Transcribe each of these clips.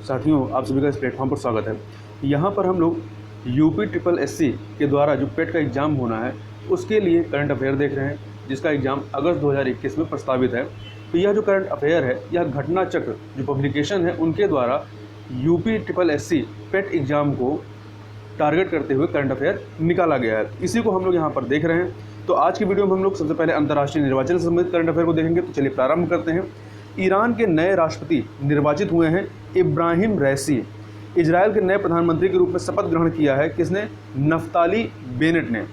साथियों, आप सभी का इस प्लेटफॉर्म पर स्वागत है। यहाँ पर हम लोग UPSSC के द्वारा जो पेट का एग्ज़ाम होना है उसके लिए करंट अफेयर देख रहे हैं, जिसका एग्ज़ाम अगस्त 2021 में प्रस्तावित है। तो यह जो करंट अफेयर है, यह घटना चक्र जो पब्लिकेशन है उनके द्वारा UPSSC पेट एग्ज़ाम को टारगेट करते हुए करंट अफेयर निकाला गया है। इसी को हम लोग यहाँ पर देख रहे हैं। तो आज की वीडियो में हम लोग सबसे पहले अंतर्राष्ट्रीय निर्वाचन से संबंधित करंट अफेयर को देखेंगे। तो चलिए प्रारंभ करते हैं। ईरान के नए राष्ट्रपति निर्वाचित हुए हैं इब्राहिम रईसी। इजराइल के नए प्रधानमंत्री के रूप में शपथ ग्रहण किया है किसने? नफ्ताली बेनेट ने।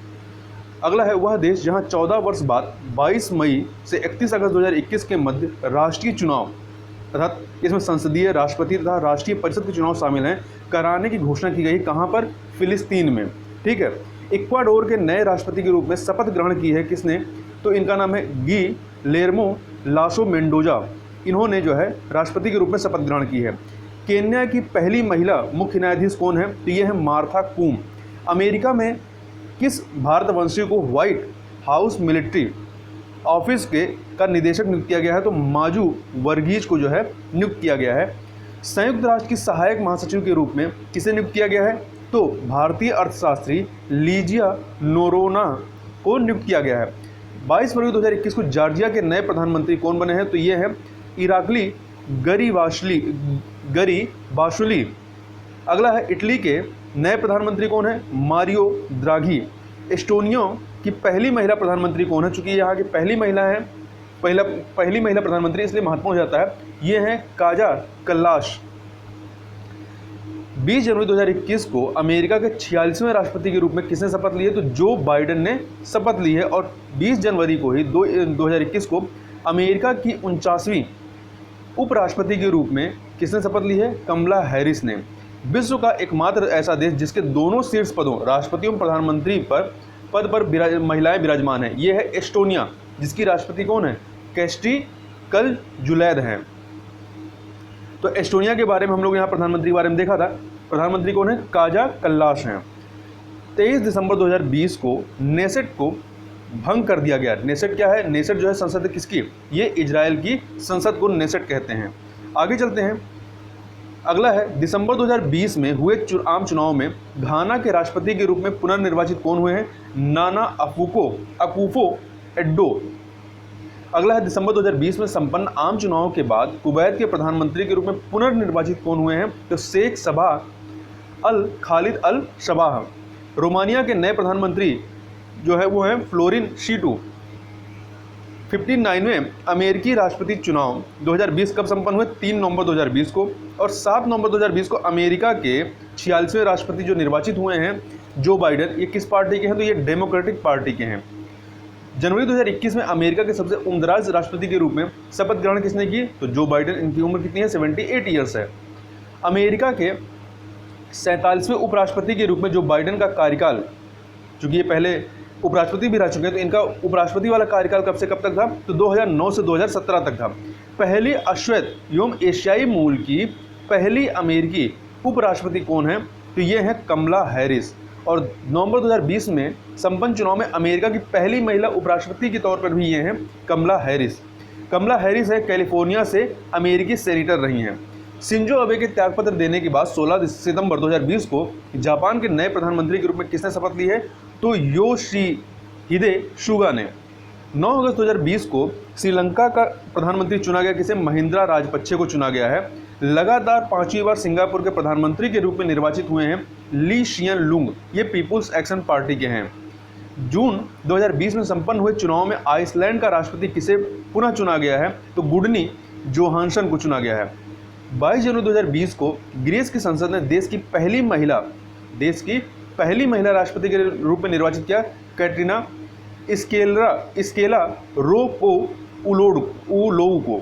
अगला है वह देश जहां 14 वर्ष बाद 22 मई से 31 अगस्त 2021 के मध्य राष्ट्रीय चुनाव अर्थात इसमें संसदीय, राष्ट्रपति तथा राष्ट्रीय परिषद के चुनाव शामिल हैं कराने की घोषणा की गई। कहां पर? फिलिस्तीन में। ठीक है। इक्वाडोर के नए राष्ट्रपति के रूप में शपथ ग्रहण की है किसने? तो इनका नाम है गिलेर्मो लासो मेंडोजा। इन्होंने जो है राष्ट्रपति के रूप में शपथ ग्रहण की है। केन्या की पहली महिला मुख्य न्यायाधीश कौन है? तो ये है मार्था कूम। अमेरिका में किस भारतवंशी को व्हाइट हाउस मिलिट्री ऑफिस का निदेशक नियुक्त किया गया है? तो माजू वर्गीज को जो है नियुक्त किया गया है। संयुक्त राष्ट्र की सहायक महासचिव के रूप में किसे नियुक्त किया गया है? तो भारतीय अर्थशास्त्री लीजिया नोरोना को नियुक्त किया गया है। 22 फरवरी 2021 को जॉर्जिया के नए प्रधानमंत्री कौन बने हैं? तो ये है इराकली गरीबाशुली। अगला है इटली के नए प्रधानमंत्री कौन है? Mario Draghi. एस्टोनिया की पहली महिला प्रधानमंत्री कौन है? चूंकि यहाँ की पहली महिला है, पहली महिला प्रधानमंत्री इसलिए महत्वपूर्ण हो जाता है। ये है काजा कल्लाश। 20 जनवरी 2021 को अमेरिका के 46वें राष्ट्रपति के रूप में किसने शपथ ली है? तो जो बाइडेन ने शपथ ली है। और 20 जनवरी को ही 2021 को अमेरिका की 49वीं उपराष्ट्रपति के रूप में किसने शपथ ली है? कमला हैरिस ने। विश्व का एकमात्र ऐसा देश जिसके दोनों शीर्ष पदों राष्ट्रपति और प्रधानमंत्री पद पर महिलाएं विराजमान हैं, ये है एस्टोनिया, जिसकी राष्ट्रपति कौन है? कैस्टी कलजुलैद हैं। तो एस्टोनिया के बारे में हम लोग यहाँ प्रधानमंत्री के बारे में देखा था। प्रधानमंत्री कौन है? काजा कल्लाश हैं। 23 दिसंबर 2020 को नेसेट को भंग कर दिया गया। नेसेट क्या है? नेसेट जो है संसद किसकी? ये इजराइल की संसद को नेसेट कहते हैं। आगे चलते हैं। अगला है दिसंबर 2020 में हुए आम चुनाव में घाना के राष्ट्रपति के रूप में पुनर्निर्वाचित कौन हुए हैं? नाना अकुफो एड्डो। अगला है दिसंबर 2020 में संपन्न आम चुनाव के बाद कुवैत के प्रधानमंत्री के रूप में पुनर्निर्वाचित कौन हुए हैं? तो शेख सबाह अल खालिद अल शबाह। रोमानिया के नए प्रधानमंत्री जो है वो है फ्लोरिन शीटू। 59वें अमेरिकी राष्ट्रपति चुनाव 2020 कब संपन्न हुए? 3 नवंबर 2020 को। और 7 नवंबर 2020 को अमेरिका के 46वें राष्ट्रपति जो निर्वाचित हुए हैं जो बाइडेन, ये किस पार्टी के हैं? तो ये डेमोक्रेटिक पार्टी के हैं। जनवरी 2021 में अमेरिका के सबसे उम्रदराज राष्ट्रपति के रूप में शपथ ग्रहण किसने की? तो जो बाइडेन। इनकी उम्र कितनी है? 78 ईयर्स है। अमेरिका के 47वें उपराष्ट्रपति के रूप में जो बाइडेन का कार्यकाल, चूँकि ये पहले उपराष्ट्रपति भी रह चुके हैं, तो इनका उपराष्ट्रपति वाला कार्यकाल कब से कब तक था? तो 2009 से 2017 तक था। पहली अश्वेत एवं एशियाई मूल की पहली अमेरिकी उपराष्ट्रपति कौन है? तो ये है कमला हैरिस। और नवंबर 2020 में संपन्न चुनाव में अमेरिका की पहली महिला उपराष्ट्रपति के तौर पर भी ये हैं कमला हैरिस। कमला हैरिस है कैलिफोर्निया से अमेरिकी सेनेटर रही हैं। शिंजो अबे के त्यागपत्र देने के बाद 16 सितंबर 2020 को जापान के नए प्रधानमंत्री के रूप में किसने शपथ ली है? तो योशिहिदे सुगा ने। 9 अगस्त 2020 को श्रीलंका का प्रधानमंत्री चुना गया। किसे? महिंद्रा राजपक्षे को चुना गया है। लगातार 5वीं बार सिंगापुर के प्रधानमंत्री के रूप में निर्वाचित हुए हैं ली शियन लुंग। ये पीपुल्स एक्शन पार्टी के हैं। जून 2020 में संपन्न हुए चुनाव में आइसलैंड का राष्ट्रपति किसे पुनः चुना गया है? तो गुडनी जोहानसन को चुना गया है। 22 जनवरी 2020 को ग्रीस की संसद ने देश की पहली महिला राष्ट्रपति के रूप में निर्वाचित किया कैटरीना स्केला रोपोउलोऊ को।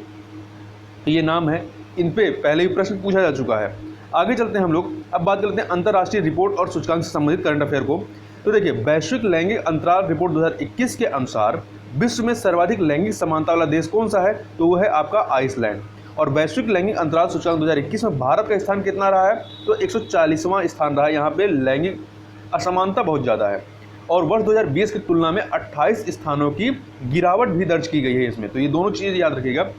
ये नाम है। इन पे पहले ही प्रश्न पूछा जा चुका है। आगे चलते हैं हम लोग। अब बात करते हैं अंतर्राष्ट्रीय रिपोर्ट और सूचकांक से संबंधित करंट अफेयर को। तो देखिए, वैश्विक लैंगिक अंतराल रिपोर्ट 2021 के अनुसार विश्व में सर्वाधिक लैंगिक समानता वाला देश कौन सा है? तो वो है आपका आइसलैंड। और वैश्विक लैंगिक अंतराल सूचकांक 2021 में भारत का स्थान कितना रहा है? तो 140वां स्थान रहा है। यहाँ पे लैंगिक असमानता बहुत ज़्यादा है। और वर्ष 2020 की तुलना में 28 स्थानों की गिरावट भी दर्ज की गई है इसमें। तो ये दोनों चीज़ याद रखिएगा।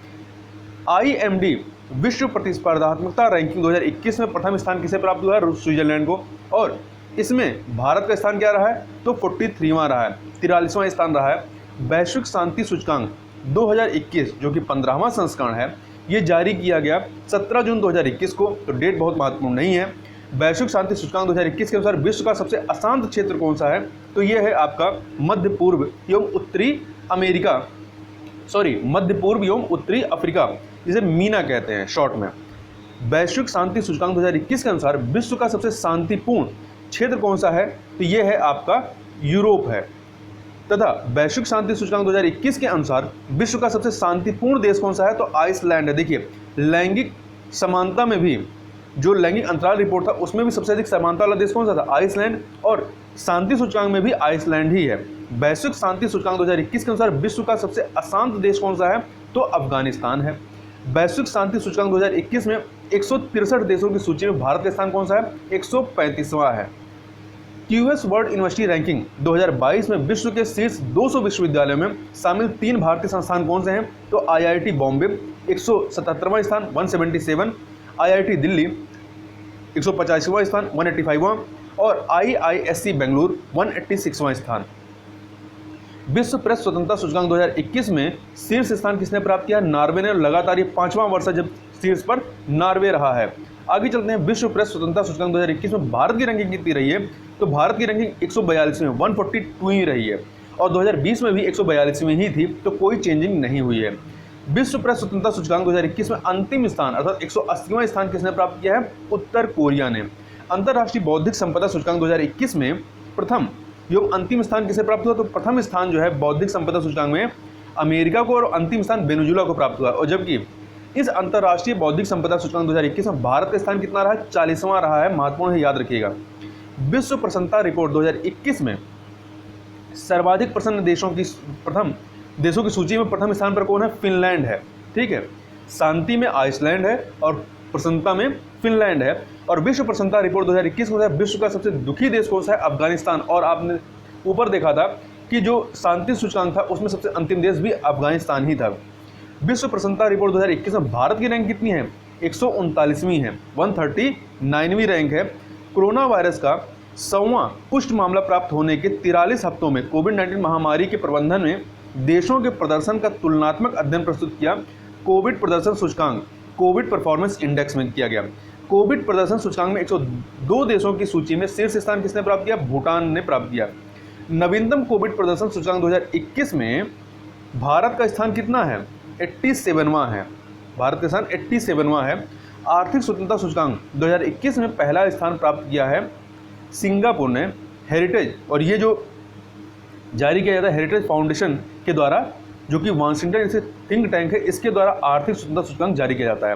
IMD विश्व प्रतिस्पर्धात्मकता रैंकिंग 2021 में प्रथम स्थान किसे प्राप्त हुआ है? स्विट्जरलैंड को। और इसमें भारत का स्थान क्या रहा है? तो 43वां रहा है, 43वां स्थान रहा है। वैश्विक शांति सूचकांक 2021 जो कि 15वां संस्करण है, ये जारी किया गया 17 जून 2021 को, तो डेट बहुत महत्वपूर्ण नहीं है। वैश्विक शांति सूचकांक 2021 के अनुसार विश्व का सबसे अशांत क्षेत्र कौन सा है? तो ये है आपका मध्य पूर्व एवं उत्तरी अमेरिका, मध्य पूर्व एवं उत्तरी अफ्रीका, जिसे मीना कहते हैं शॉर्ट में। वैश्विक शांति सूचकांक 2021 के अनुसार विश्व का सबसे शांतिपूर्ण क्षेत्र कौन सा है? तो ये है आपका यूरोप है। तथा वैश्विक शांति सूचकांक 2021 के अनुसार विश्व का सबसे शांतिपूर्ण देश कौन सा है? तो आइसलैंड है। देखिए, लैंगिक समानता में भी जो लैंगिक अंतराल रिपोर्ट था उसमें भी सबसे अधिक समानता वाला देश कौन सा था? आइसलैंड। और शांति सूचकांक में भी आइसलैंड ही है। वैश्विक शांति सूचकांक 2021 के अनुसार विश्व का सबसे अशांत देश कौन सा है? तो अफगानिस्तान है। वैश्विक शांति सूचकांक 2021 में 163 देशों की सूची में भारत का स्थान कौन सा है? 135वां है। क्यूएस वर्ल्ड यूनिवर्सिटी रैंकिंग 2022 में विश्व के शीर्ष 200 विश्वविद्यालयों में शामिल 3 भारतीय संस्थान कौन से हैं? तो आईआईटी बॉम्बे 177वां स्थान 177, आईआईटी दिल्ली 185वां स्थान 185वां और आईआईएससी बेंगलुरु 186वां स्थान। विश्व प्रेस स्वतंत्रता सूचकांक 2021 में शीर्ष स्थान किसने प्राप्त किया? नॉर्वे ने। लगातार ये 5वां वर्ष है जब शीर्ष पर नॉर्वे रहा है। आगे चलते हैं, विश्व प्रेस स्वतंत्रता सूचकांक 2021 में भारत की रैंकिंग कितनी रही है? तो भारत की रैंकिंग 142 में 142 ही रही है और 2020 में भी 142 में ही थी, तो कोई चेंजिंग नहीं हुई है। विश्व प्रेस स्वतंत्रता सूचकांक 2021 में अंतिम स्थान अर्थात 180वां स्थान किसने प्राप्त किया है? उत्तर कोरिया ने। अंतर्राष्ट्रीय बौद्धिक संपदा सूचकांक 2021 में प्रथम एवं अंतिम स्थान किसे प्राप्त हुआ? तो प्रथम स्थान जो है बौद्धिक संपदा सूचकांक में अमेरिका को और अंतिम स्थान वेनेजुएला को प्राप्त हुआ। और जबकि इस अंतर्राष्ट्रीय बौद्धिक संपदा सूचकांक 2021 में भारत का स्थान कितना रहा है? 40वां रहा है। महत्वपूर्ण है, याद रखिएगा। विश्व प्रसन्नता रिपोर्ट 2021 में सर्वाधिक प्रसन्न देशों की सूची में प्रथम स्थान पर कौन है? फिनलैंड है। ठीक है, शांति में आइसलैंड है और प्रसन्नता में फिनलैंड है। और विश्व प्रसन्नता रिपोर्ट 2021 में विश्व का सबसे दुखी देश कौन सा है? अफगानिस्तान। और आपने ऊपर देखा था कि जो शांति सूचकांक था उसमें सबसे अंतिम देश भी अफगानिस्तान ही था। विश्व प्रसन्नता रिपोर्ट 2021 में भारत की रैंक कितनी है? 139वीं है, 139वीं रैंक है। कोरोना वायरस का 100वां पुष्ट मामला प्राप्त होने के 43 हफ्तों में कोविड-19 महामारी के प्रबंधन में देशों के प्रदर्शन का तुलनात्मक अध्ययन प्रस्तुत किया कोविड प्रदर्शन सूचकांक कोविड परफॉर्मेंस इंडेक्स में किया गया। कोविड प्रदर्शन सूचकांक में 102 देशों की सूची में शीर्ष स्थान किसने प्राप्त किया? भूटान ने प्राप्त किया। नवीनतम कोविड प्रदर्शन सूचकांक 2021 में भारत का स्थान कितना है? 87वां है। भारत का स्थान 87वां है। आर्थिक स्वतंत्रता सूचकांक 2021 में पहला स्थान प्राप्त किया है सिंगापुर ने। हेरिटेज, और ये जो जारी किया जाता है हेरिटेज फाउंडेशन के द्वारा, जो कि वाशिंगटन से थिंक टैंक है, इसके द्वारा आर्थिक स्वतंत्रता सूचकांक जारी किया जाता है।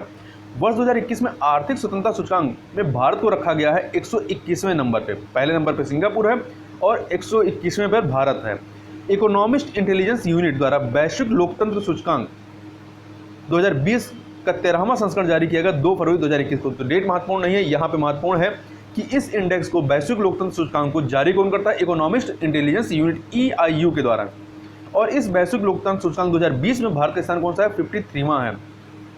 वर्ष 2021 में आर्थिक स्वतंत्रता सूचकांक में भारत को रखा गया है 121वें नंबर पे। पहले नंबर पे सिंगापुर है और 121वें पर भारत है। इकोनॉमिस्ट इंटेलिजेंस यूनिट द्वारा वैश्विक लोकतंत्र सूचकांक 2020 का 13वां संस्करण जारी किया गया 2 फरवरी 2021 को। तो डेट महत्वपूर्ण नहीं है, यहाँ पे महत्वपूर्ण है कि इस इंडेक्स को, वैश्विक लोकतंत्र सूचकांक को जारी कौन करता है? इकोनॉमिस्ट इंटेलिजेंस यूनिट EIU के द्वारा। और इस वैश्विक लोकतंत्र सूचकांक 2020 में भारत का स्थान कौन सा है? 53वां है,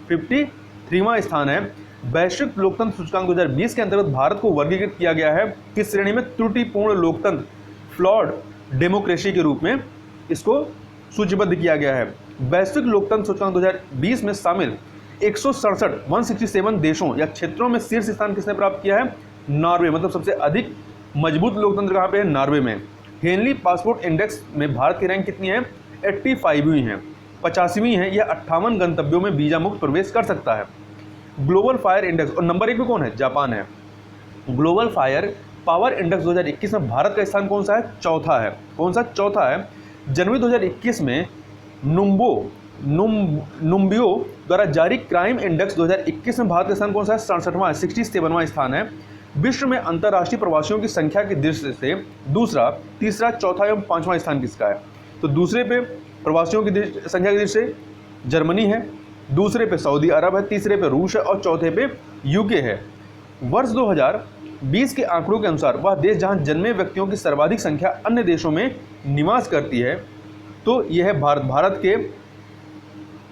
53वां स्थान है। वैश्विक लोकतंत्र सूचकांक 2020 के अंतर्गत भारत को वर्गीकृत किया गया है किस श्रेणी में? त्रुटिपूर्ण लोकतंत्र, फ्लॉड डेमोक्रेसी के रूप में इसको सूचीबद्ध किया गया है। वैश्विक लोकतंत्र सूचकांक 2020 में शामिल 167 देशों या क्षेत्रों में शीर्ष स्थान किसने प्राप्त किया है? नॉर्वे। मतलब सबसे अधिक मजबूत लोकतंत्र कहाँ पे है? नॉर्वे में। हेनली पासपोर्ट इंडेक्स में भारत की रैंक कितनी है? 85वीं है, 85वीं है। यह 58 गंतव्यों में वीजा मुक्त प्रवेश कर सकता है। ग्लोबल फायर इंडेक्स, और नंबर 1 पे कौन है? जापान है। ग्लोबल फायर पावर इंडेक्स 2021 में भारत का स्थान कौन सा है? चौथा है। कौन सा? चौथा है। जनवरी 2021 में नुम्बियो द्वारा जारी क्राइम इंडेक्स 2021 में भारत का स्थान कौन सा है? 67वां, 67वां स्थान है। विश्व में अंतर्राष्ट्रीय प्रवासियों की संख्या की दृष्टि से दूसरा, तीसरा, चौथा एवं 5वां स्थान किसका है? तो दूसरे पे प्रवासियों की संख्या की दृष्टि से जर्मनी है, दूसरे पे सऊदी अरब है, तीसरे पे रूस है और चौथे पे यूके है। वर्ष 2020 के आंकड़ों के अनुसार वह देश जहां जन्मे व्यक्तियों की सर्वाधिक संख्या अन्य देशों में निवास करती है तो यह है भारत। भारत के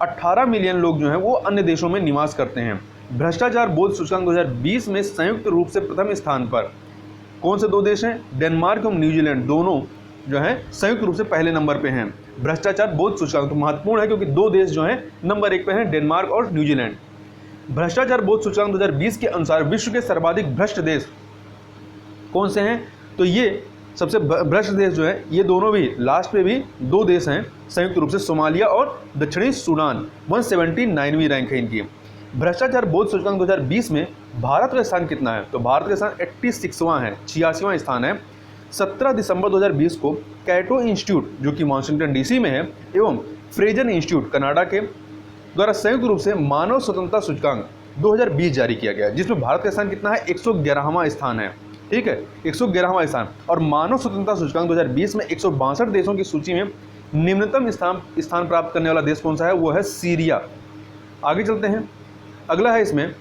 18 मिलियन लोग जो हैं वो अन्य देशों में निवास करते हैं। भ्रष्टाचार बोध सूचकांक 2020 में संयुक्त रूप से प्रथम स्थान पर कौन से दो देश हैं? डेनमार्क और न्यूजीलैंड दोनों जो हैं संयुक्त रूप से पहले नंबर पे हैं। भ्रष्टाचार बोध सूचकांक तो महत्वपूर्ण है क्योंकि दो देश जो हैं नंबर 1 पे हैं, डेनमार्क और न्यूजीलैंड। भ्रष्टाचार बोध सूचकांक 2020 के अनुसार विश्व के सर्वाधिक भ्रष्ट देश कौन से हैं? तो ये सबसे भ्रष्ट देश जो है ये दोनों भी लास्ट पे भी दो देश हैं संयुक्त रूप से, सोमालिया और दक्षिणी सूडान। 179वीं रैंक है इनकी। भ्रष्टाचार बोध सूचकांक 2020 में भारत का स्थान कितना है? तो भारत का स्थान 86वां है, 86वां स्थान है। 17 दिसंबर 2020 को कैटो इंस्टीट्यूट जो कि वाशिंगटन डीसी में है एवं फ्रेजर इंस्टीट्यूट कनाडा के द्वारा संयुक्त रूप से मानव स्वतंत्रता सूचकांक 2020 जारी किया गया, जिसमें भारत का स्थान कितना है? 111वां स्थान है। ठीक है, 111वां स्थान। और मानव स्वतंत्रता सूचकांक 2020 में 162 देशों की सूची में निम्नतम स्थान प्राप्त करने वाला देश कौन सा है? वो है सीरिया। आगे चलते हैं, अगला है इसमें,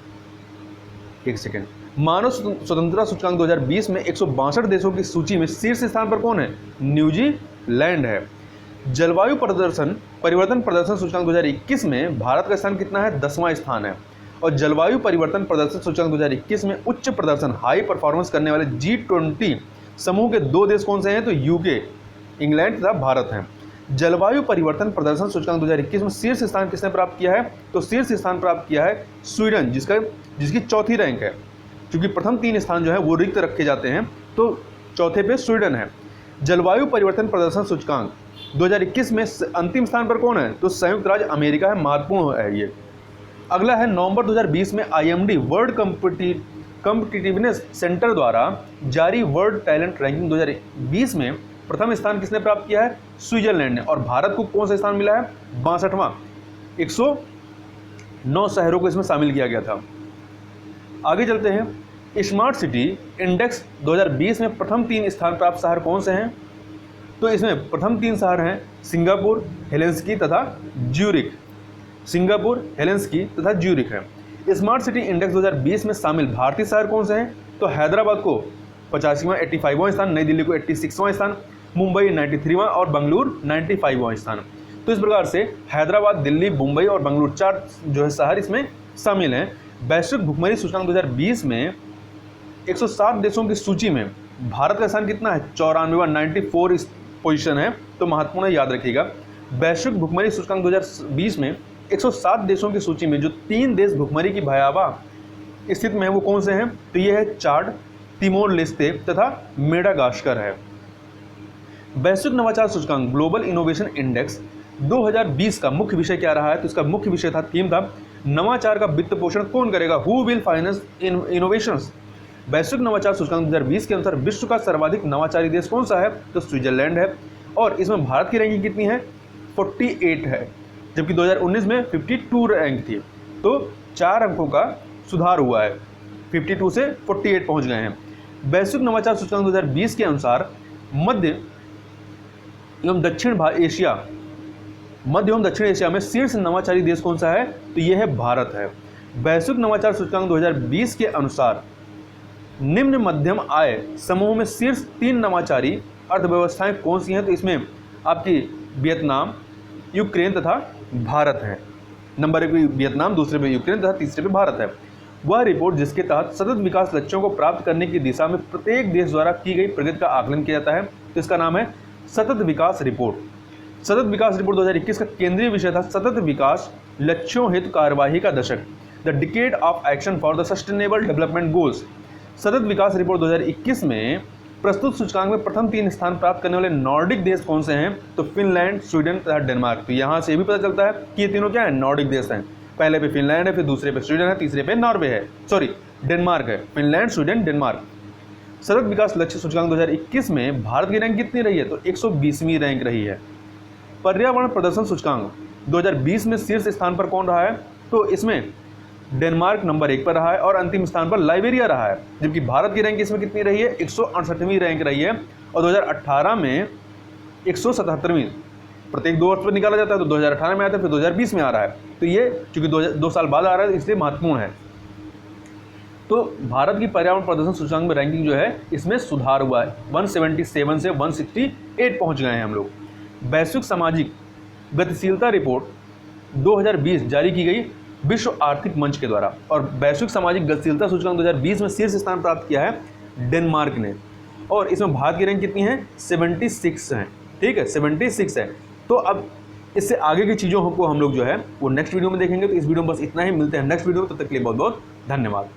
एक सेकेंड, मानव स्वतंत्रता सूचकांक 2020 में 162 देशों की सूची में शीर्ष स्थान पर कौन है? न्यूजीलैंड है। जलवायु परिवर्तन प्रदर्शन सूचकांक 2021 में भारत का स्थान कितना है? 10वां स्थान है। और जलवायु परिवर्तन प्रदर्शन सूचकांक 2021 में उच्च प्रदर्शन हाई परफॉर्मेंस करने वाले G20 समूह के दो देश कौन से हैं? तो यूके, इंग्लैंड तथा भारत हैं। जलवायु परिवर्तन प्रदर्शन सूचकांक 2021 में शीर्ष स्थान किसने प्राप्त किया है? तो शीर्ष स्थान प्राप्त किया है स्वीडन, जिसकी चौथी रैंक है। क्योंकि प्रथम 3 स्थान जो है वो रिक्त रखे जाते हैं, तो चौथे पे स्वीडन है। जलवायु परिवर्तन प्रदर्शन सूचकांक 2021 में अंतिम स्थान पर कौन है? तो संयुक्त राज्य अमेरिका है। महत्वपूर्ण है ये। अगला है, नवंबर 2020 में IMD वर्ल्ड कॉम्पिटिटिवनेस सेंटर द्वारा जारी वर्ल्ड टैलेंट रैंकिंग 2020 में प्रथम स्थान किसने प्राप्त किया है? स्विट्जरलैंड ने। और भारत को कौन सा स्थान मिला है? 62वां। 109 शहरों को इसमें शामिल किया गया था। आगे चलते हैं, स्मार्ट सिटी इंडेक्स 2020 में प्रथम 3 स्थान प्राप्त शहर कौन से हैं? तो इसमें प्रथम 3 शहर हैं सिंगापुर, हेलेंस्की तथा ज्यूरिख। सिंगापुर, हेलेंस्की तथा ज्यूरिख है। स्मार्ट सिटी इंडेक्स 2020 में शामिल भारतीय शहर कौन से हैं? तो हैदराबाद को 85वां 85वां स्थान, नई दिल्ली को 86वां स्थान, मुंबई 93वां और बंगलुरु 95वां स्थान। तो इस प्रकार से हैदराबाद, दिल्ली, मुंबई और बंगलुरु 4 जो है शहर इसमें शामिल हैं। वैश्विक भुखमरी सूचकांक 2020 में 107 देशों की सूची में भारत का स्थान कितना है? 94वां, 94 पोजीशन है। तो महत्वपूर्ण याद रखिएगा। वैश्विक भुखमरी सूचकांक 2020 में 107 देशों की सूची में जो 3 देश भुखमरी की भयावह स्थिति में है वो कौन से हैं? तो ये है चाड, तिमोर लेस्ते तथा मेडागास्कर है। वैश्विक नवाचार सूचकांक ग्लोबल इनोवेशन इंडेक्स 2020 का मुख्य विषय क्या रहा है? तो इसका मुख्य विषय था, थीम था, नवाचार का वित्त पोषण कौन करेगा? Who will finance innovations. वैश्विक नवाचार सूचकांक 2020 के अनुसार विश्व का सर्वाधिक नवाचारी देश कौन सा है? तो स्विट्जरलैंड है। और इसमें भारत की रैंकिंग कितनी है? 48 है, जबकि 2019 में 52 रैंक थी। तो 4 अंकों का सुधार हुआ है, 52 से 48 पहुंच गए हैं। वैश्विक नवाचार सूचकांक 2020 के अनुसार मध्य एवं दक्षिण एशिया में शीर्ष नवाचारी देश कौन सा है? तो यह है भारत है। वैश्विक नवाचार सूचकांक 2020 के अनुसार निम्न मध्यम आय समूह में शीर्ष 3 नवाचारी अर्थव्यवस्थाएं कौन सी हैं? तो इसमें आपकी वियतनाम, यूक्रेन तथा भारत है। नंबर 1 पे वियतनाम, दूसरे पे यूक्रेन तथा तीसरे पे भारत है। वह रिपोर्ट जिसके तहत सतत विकास लक्ष्यों को प्राप्त करने की दिशा में प्रत्येक देश द्वारा की गई प्रगति का आकलन किया जाता है। तो इसका नाम है सतत विकास रिपोर्ट। सतत विकास रिपोर्ट 2021 का केंद्रीय विषय था सतत विकास लक्ष्यों हेतु कार्यवाही का दशक, the decade of action for the sustainable development goals. सतत विकास रिपोर्ट 2021 में प्रस्तुत सूचकांक में प्रथम 3 स्थान प्राप्त करने वाले नॉर्डिक देश कौन से हैं? तो फिनलैंड, स्वीडन तथा डेनमार्क। तो यहाँ से भी पता चलता है कि ये तीनों क्या है? नॉर्डिक देश हैं। पहले पे फिनलैंड है, फिर दूसरे पे स्वीडन है, तीसरे पे नॉर्वे है, डेनमार्क है। Finland, Sweden, Denmark. सतत विकास लक्ष्य सूचकांक 2021 में भारत की रैंक कितनी रही है? तो 120वीं रैंक रही है। पर्यावरण प्रदर्शन सूचकांक 2020 में शीर्ष स्थान पर कौन रहा है? तो इसमें डेनमार्क नंबर 1 पर रहा है और अंतिम स्थान पर लाइबेरिया रहा है। जबकि भारत की रैंक इसमें कितनी रही है? 168वीं रैंक रही है। और 2018 में 177वीं, प्रत्येक 2 वर्ष पर निकाला जाता है, तो 2018 में आता है, फिर 2020 में आ रहा है। तो ये चूंकि 2 साल बाद आ रहा है इसलिए महत्वपूर्ण है। तो भारत की पर्यावरण प्रदर्शन सूचकांक में रैंकिंग जो है इसमें सुधार हुआ है, 177 से 168 पहुंच गए हैं हम लोग। वैश्विक सामाजिक गतिशीलता रिपोर्ट 2020 जारी की गई विश्व आर्थिक मंच के द्वारा। और वैश्विक सामाजिक गतिशीलता सूचकांक 2020 में शीर्ष स्थान प्राप्त किया है डेनमार्क ने, और इसमें भारत की रैंक कितनी है? 76 है। ठीक है, 76 है। तो अब इससे आगे की चीज़ों को हम लोग जो है वो नेक्स्ट वीडियो में देखेंगे। तो इस वीडियो में बस इतना ही, मिलते हैं नेक्स्ट वीडियो में, तब तक के लिए बहुत बहुत धन्यवाद।